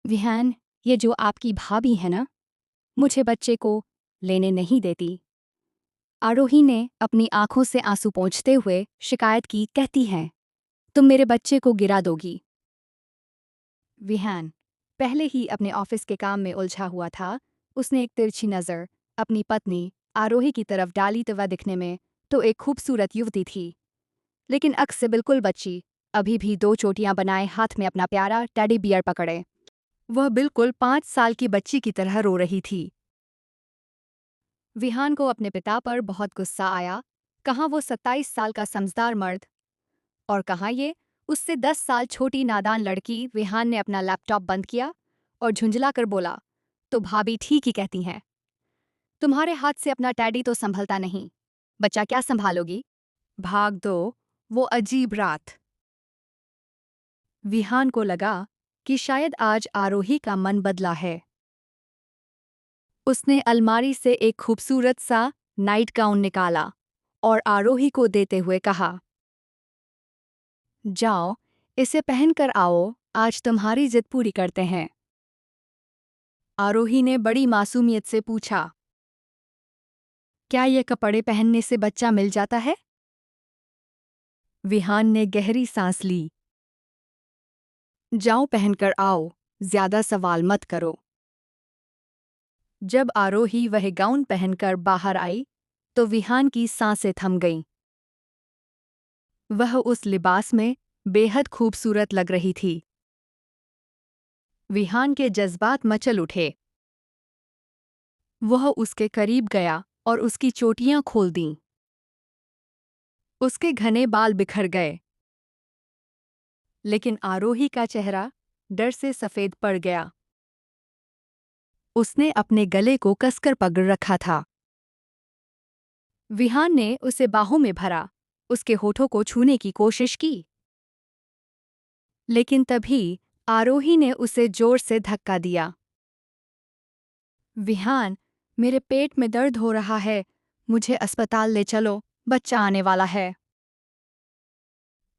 विहान, ये जो आपकी भाभी है ना, मुझे बच्चे को लेने नहीं देती। आरोही ने अपनी आंखों से आंसू पोंछते हुए शिकायत की, कहती है, तुम मेरे बच्चे को गिरा दोगी। विहान पहले ही अपने ऑफिस के काम में उलझा हुआ था। उसने एक तिरछी नज़र अपनी पत्नी आरोही की तरफ डाली तो वह दिखने में तो एक खूबसूरत युवती थी, लेकिन अक्स से बिल्कुल बच्ची, अभी भी दो चोटियां बनाए हाथ में अपना प्यारा टेडी बियर पकड़े। वह बिल्कुल 5 साल की बच्ची की तरह रो रही थी। विहान को अपने पिता पर बहुत गुस्सा आया। कहाँ वो 27 साल का समझदार मर्द, और कहाँ ये उससे 10 साल छोटी नादान लड़की। विहान ने अपना लैपटॉप बंद किया और झुंझला कर बोला, तो भाभी ठीक ही कहती हैं। तुम्हारे हाथ से अपना टैडी तो संभलता नहीं, बच्चा क्या संभालोगी। भाग दो। वो अजीब रात। विहान को लगा कि शायद आज आरोही का मन बदला है। उसने अलमारी से एक खूबसूरत सा नाइट गाउन निकाला और आरोही को देते हुए कहा, जाओ, इसे पहनकर आओ, आज तुम्हारी जिद पूरी करते हैं। आरोही ने बड़ी मासूमियत से पूछा, क्या ये कपड़े पहनने से बच्चा मिल जाता है। विहान ने गहरी सांस ली। जाओ, पहनकर आओ, ज्यादा सवाल मत करो। जब आरोही वह गाउन पहनकर बाहर आई तो विहान की सांसें थम गईं। वह उस लिबास में बेहद खूबसूरत लग रही थी। विहान के जज्बात मचल उठे। वह उसके करीब गया और उसकी चोटियां खोल दीं। उसके घने बाल बिखर गए, लेकिन आरोही का चेहरा डर से सफेद पड़ गया। उसने अपने गले को कसकर पकड़ रखा था। विहान ने उसे बाहों में भरा, उसके होठों को छूने की कोशिश की, लेकिन तभी आरोही ने उसे जोर से धक्का दिया। विहान, मेरे पेट में दर्द हो रहा है, मुझे अस्पताल ले चलो, बच्चा आने वाला है।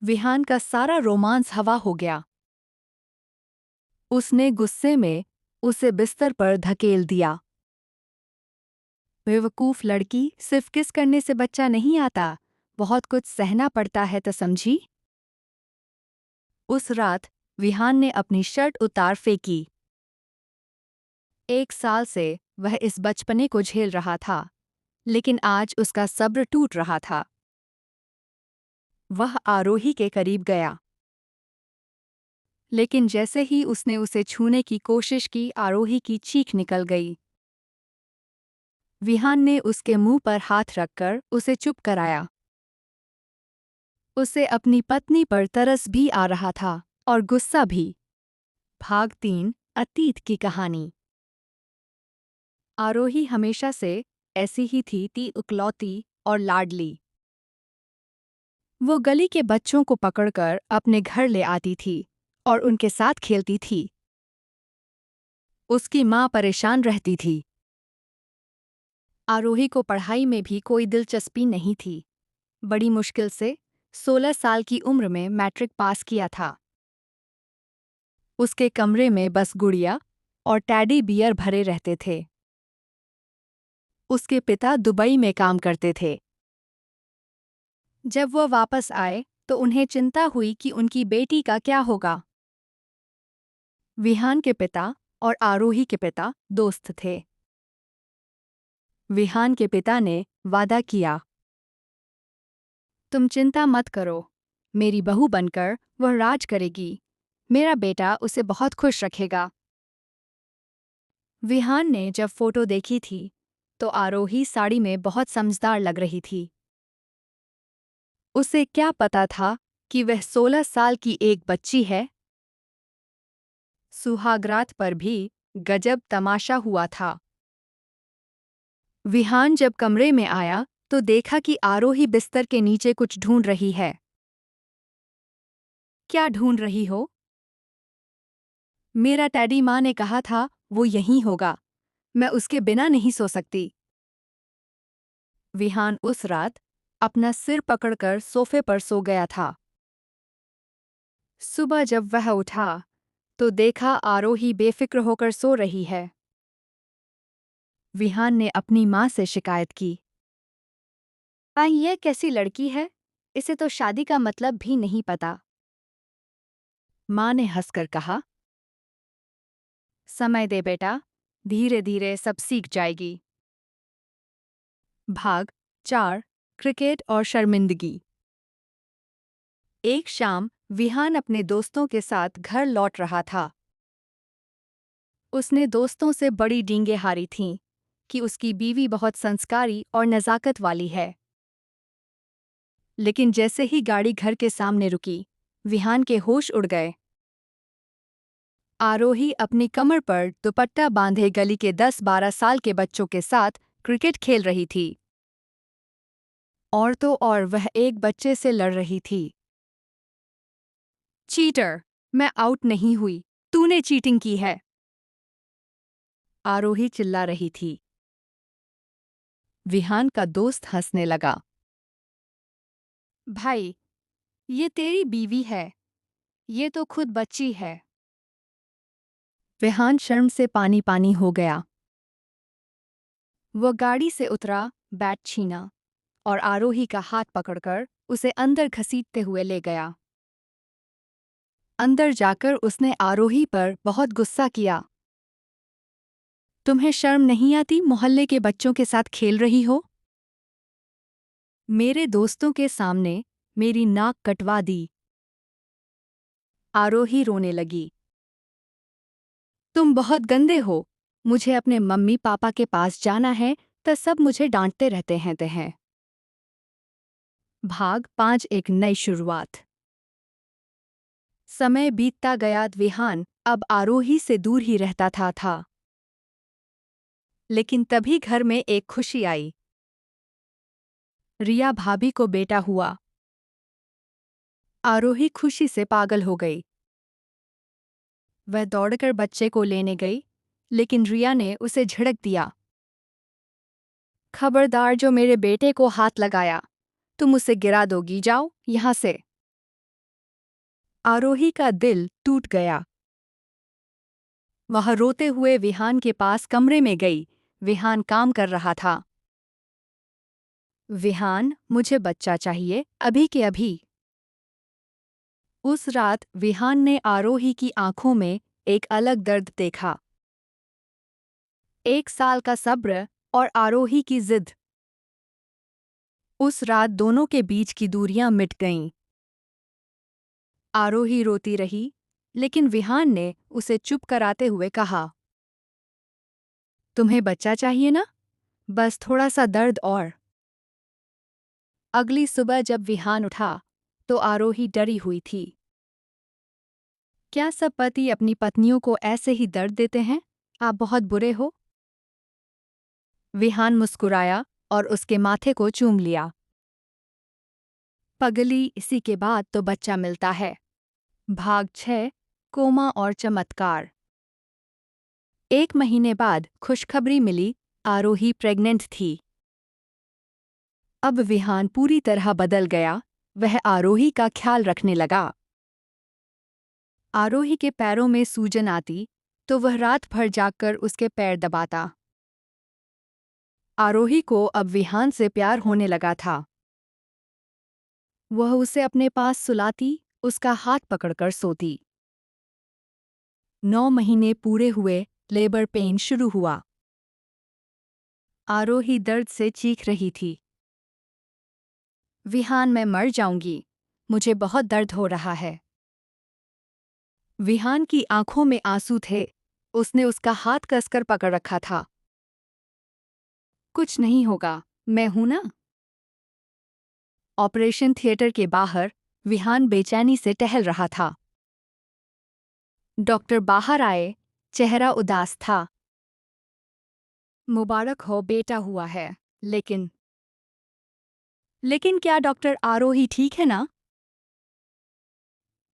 विहान का सारा रोमांस हवा हो गया। उसने गुस्से में उसे बिस्तर पर धकेल दिया। बेवकूफ लड़की, सिर्फ किस करने से बच्चा नहीं आता, बहुत कुछ सहना पड़ता है तो समझी। उस रात विहान ने अपनी शर्ट उतार फेंकी। 1 साल से वह इस बचपने को झेल रहा था, लेकिन आज उसका सब्र टूट रहा था। वह आरोही के करीब गया, लेकिन जैसे ही उसने उसे छूने की कोशिश की, आरोही की चीख निकल गई। विहान ने उसके मुंह पर हाथ रखकर उसे चुप कराया। उसे अपनी पत्नी पर तरस भी आ रहा था और गुस्सा भी। भाग 3, अतीत की कहानी। आरोही हमेशा से ऐसी ही थी इकलौती और लाडली। वो गली के बच्चों को पकड़कर अपने घर ले आती थी और उनके साथ खेलती थी। उसकी माँ परेशान रहती थी। आरोही को पढ़ाई में भी कोई दिलचस्पी नहीं थी। बड़ी मुश्किल से 16 साल की उम्र में मैट्रिक पास किया था। उसके कमरे में बस गुड़िया और टैडी बियर भरे रहते थे। उसके पिता दुबई में काम करते थे। जब वह वापस आए तो उन्हें चिंता हुई कि उनकी बेटी का क्या होगा। विहान के पिता और आरोही के पिता दोस्त थे। विहान के पिता ने वादा किया, तुम चिंता मत करो, मेरी बहू बनकर वह राज करेगी, मेरा बेटा उसे बहुत खुश रखेगा। विहान ने जब फोटो देखी थी तो आरोही साड़ी में बहुत समझदार लग रही थी। उसे क्या पता था कि वह 16 साल की एक बच्ची है। सुहागरात पर भी गजब तमाशा हुआ था। विहान जब कमरे में आया तो देखा कि आरोही बिस्तर के नीचे कुछ ढूंढ रही है। क्या ढूंढ रही हो? मेरा टैडी, माँ ने कहा था वो यहीं होगा, मैं उसके बिना नहीं सो सकती। विहान उस रात अपना सिर पकड़कर सोफे पर सो गया था। सुबह जब वह उठा तो देखा आरोही बेफिक्र होकर सो रही है। विहान ने अपनी माँ से शिकायत की। ये कैसी लड़की है? इसे तो शादी का मतलब भी नहीं पता। माँ ने हंसकर कहा, समय दे बेटा, धीरे धीरे सब सीख जाएगी। भाग 4 क्रिकेट और शर्मिंदगी। एक शाम विहान अपने दोस्तों के साथ घर लौट रहा था। उसने दोस्तों से बड़ी डींगे हारी थीं कि उसकी बीवी बहुत संस्कारी और नज़ाकत वाली है। लेकिन जैसे ही गाड़ी घर के सामने रुकी, विहान के होश उड़ गए। आरोही अपनी कमर पर दुपट्टा बांधे गली के 10-12 साल के बच्चों के साथ क्रिकेट खेल रही थी। और तो और वह एक बच्चे से लड़ रही थी। चीटर, मैं आउट नहीं हुई, तूने चीटिंग की है। आरोही चिल्ला रही थी। विहान का दोस्त हंसने लगा। भाई, ये तेरी बीवी है, ये तो खुद बच्ची है। विहान शर्म से पानी पानी हो गया। वह गाड़ी से उतरा, बैट छीना और आरोही का हाथ पकड़कर उसे अंदर घसीटते हुए ले गया। अंदर जाकर उसने आरोही पर बहुत गुस्सा किया। तुम्हें शर्म नहीं आती मोहल्ले के बच्चों के साथ खेल रही हो? मेरे दोस्तों के सामने मेरी नाक कटवा दी। आरोही रोने लगी। तुम बहुत गंदे हो, मुझे अपने मम्मी पापा के पास जाना है तो सब मुझे डांटते रहते हैं। भाग 5 एक नई शुरुआत। समय बीतता गया। विहान अब आरोही से दूर ही रहता था। लेकिन तभी घर में एक खुशी आई। रिया भाभी को बेटा हुआ। आरोही खुशी से पागल हो गई। वह दौड़कर बच्चे को लेने गई, लेकिन रिया ने उसे झिड़क दिया। खबरदार, जो मेरे बेटे को हाथ लगाया, तुम उसे गिरा दोगी, जाओ यहाँ से। आरोही का दिल टूट गया। वह रोते हुए विहान के पास कमरे में गई। विहान काम कर रहा था। विहान, मुझे बच्चा चाहिए, अभी के अभी। उस रात विहान ने आरोही की आंखों में एक अलग दर्द देखा। 1 साल का सब्र और आरोही की जिद। उस रात दोनों के बीच की दूरियां मिट गईं। आरोही रोती रही, लेकिन विहान ने उसे चुप कराते हुए कहा, तुम्हें बच्चा चाहिए ना? बस थोड़ा सा दर्द और। अगली सुबह जब विहान उठा, तो आरोही डरी हुई थी। क्या सब पति अपनी पत्नियों को ऐसे ही दर्द देते हैं? आप बहुत बुरे हो। विहान मुस्कुराया और उसके माथे को चूम लिया। पगली, इसी के बाद तो बच्चा मिलता है। भाग 6 कोमा और चमत्कार। 1 महीने बाद खुशखबरी मिली, आरोही प्रेग्नेंट थी। अब विहान पूरी तरह बदल गया। वह आरोही का ख्याल रखने लगा। आरोही के पैरों में सूजन आती तो वह रात भर जागकर उसके पैर दबाता। आरोही को अब विहान से प्यार होने लगा था। वह उसे अपने पास सुलाती, उसका हाथ पकड़कर सोती। 9 महीने पूरे हुए, लेबर पेन शुरू हुआ। आरोही दर्द से चीख रही थी। विहान, मैं मर जाऊंगी, मुझे बहुत दर्द हो रहा है। विहान की आंखों में आंसू थे। उसने उसका हाथ कसकर पकड़ रखा था। कुछ नहीं होगा, मैं हूं ना। ऑपरेशन थिएटर के बाहर विहान बेचैनी से टहल रहा था। डॉक्टर बाहर आए, चेहरा उदास था। मुबारक हो, बेटा हुआ है। लेकिन क्या डॉक्टर, आरोही ठीक है ना?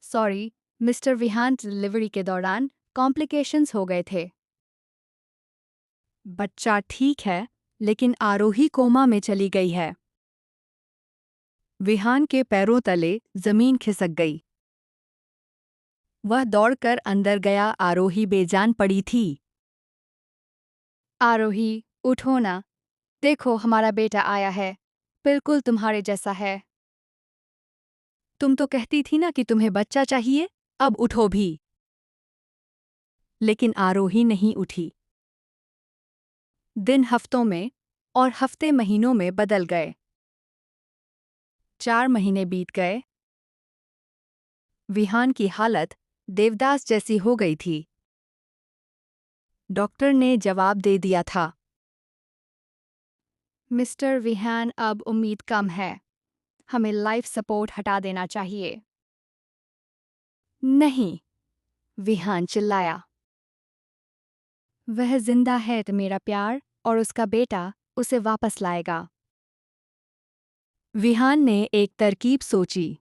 सॉरी मिस्टर विहान, डिलीवरी के दौरान कॉम्प्लिकेशंस हो गए थे। बच्चा ठीक है, लेकिन आरोही कोमा में चली गई है। विहान के पैरों तले जमीन खिसक गई। वह दौड़कर अंदर गया। आरोही बेजान पड़ी थी। आरोही, उठो ना। देखो, हमारा बेटा आया है। बिल्कुल तुम्हारे जैसा है। तुम तो कहती थी ना कि तुम्हें बच्चा चाहिए। अब उठो भी। लेकिन आरोही नहीं उठी। दिन हफ्तों में और हफ्ते महीनों में बदल गए। 4 महीने बीत गए। विहान की हालत देवदास जैसी हो गई थी। डॉक्टर ने जवाब दे दिया था, मिस्टर विहान, अब उम्मीद कम है। हमें लाइफ सपोर्ट हटा देना चाहिए। नहीं, विहान चिल्लाया। वह जिंदा है तो मेरा प्यार और उसका बेटा उसे वापस लाएगा। विहान ने एक तरकीब सोची।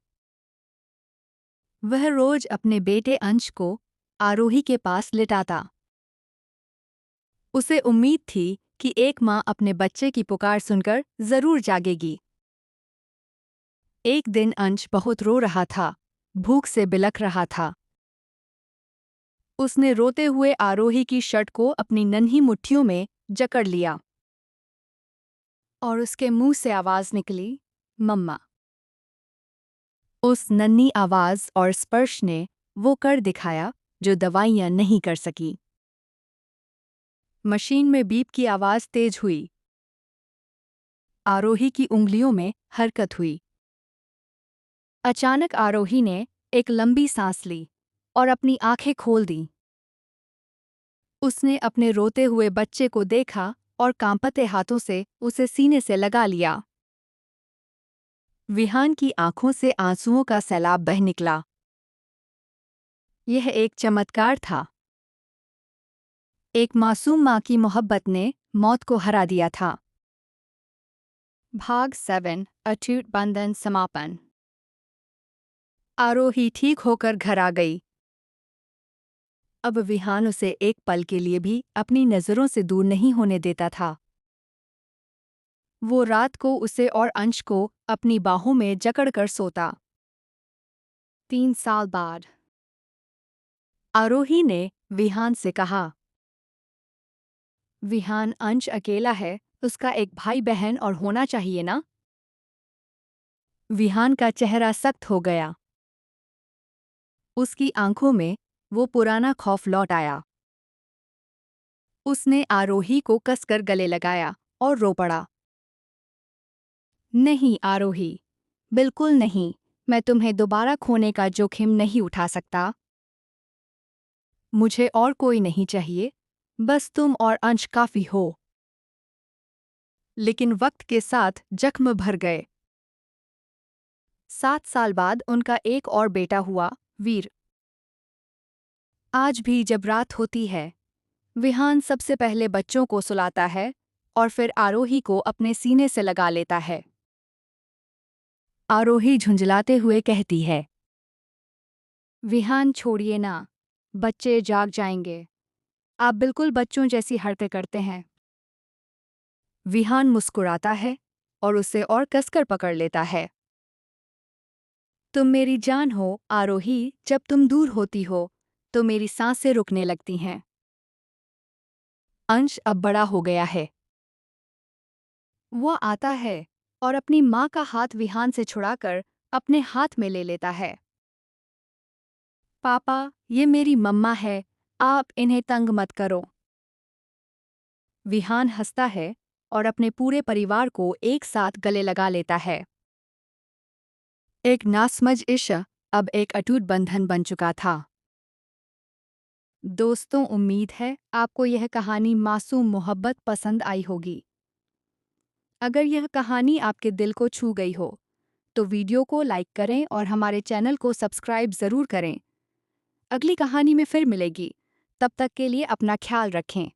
वह रोज अपने बेटे अंश को आरोही के पास लिटाता। उसे उम्मीद थी कि एक माँ अपने बच्चे की पुकार सुनकर जरूर जागेगी। एक दिन अंश बहुत रो रहा था, भूख से बिलख रहा था। उसने रोते हुए आरोही की शर्ट को अपनी नन्ही मुट्ठियों में जकड़ लिया और उसके मुंह से आवाज निकली, मम्मा। उस नन्ही आवाज और स्पर्श ने वो कर दिखाया जो दवाइयां नहीं कर सकी। मशीन में बीप की आवाज तेज हुई। आरोही की उंगलियों में हरकत हुई। अचानक आरोही ने एक लंबी सांस ली और अपनी आंखें खोल दी। उसने अपने रोते हुए बच्चे को देखा और कांपते हाथों से उसे सीने से लगा लिया। विहान की आंखों से आंसुओं का सैलाब बह निकला। यह एक चमत्कार था। एक मासूम माँ की मोहब्बत ने मौत को हरा दिया था। भाग 7 अटूट बंधन समापन। आरोही ठीक होकर घर आ गई। अब विहान उसे एक पल के लिए भी अपनी नज़रों से दूर नहीं होने देता था। वो रात को उसे और अंश को अपनी बाहों में जकड़कर सोता। 3 साल बाद आरोही ने विहान से कहा, विहान, अंश अकेला है, उसका एक भाई बहन और होना चाहिए ना? विहान का चेहरा सख्त हो गया। उसकी आंखों में वो पुराना खौफ लौट आया। उसने आरोही को कसकर गले लगाया और रो पड़ा। नहीं आरोही, बिल्कुल नहीं। मैं तुम्हें दोबारा खोने का जोखिम नहीं उठा सकता। मुझे और कोई नहीं चाहिए, बस तुम और अंश काफी हो। लेकिन वक्त के साथ जख्म भर गए। 7 साल बाद उनका एक और बेटा हुआ, वीर। आज भी जब रात होती है, विहान सबसे पहले बच्चों को सुलाता है और फिर आरोही को अपने सीने से लगा लेता है। आरोही झुंझलाते हुए कहती है, विहान छोड़िए ना, बच्चे जाग जाएंगे। आप बिल्कुल बच्चों जैसी हरकतें करते हैं। विहान मुस्कुराता है और उसे और कसकर पकड़ लेता है। तुम मेरी जान हो आरोही, जब तुम दूर होती हो तो मेरी सांसें रुकने लगती हैं। अंश अब बड़ा हो गया है। वो आता है और अपनी माँ का हाथ विहान से छुड़ाकर अपने हाथ में ले लेता है। पापा, ये मेरी मम्मा है, आप इन्हें तंग मत करो। विहान हंसता है और अपने पूरे परिवार को एक साथ गले लगा लेता है। एक नासमझ इश्क अब एक अटूट बंधन बन चुका था। दोस्तों, उम्मीद है आपको यह कहानी मासूम मोहब्बत पसंद आई होगी। अगर यह कहानी आपके दिल को छू गई हो तो वीडियो को लाइक करें और हमारे चैनल को सब्सक्राइब ज़रूर करें। अगली कहानी में फिर मिलेगी। तब तक के लिए अपना ख्याल रखें।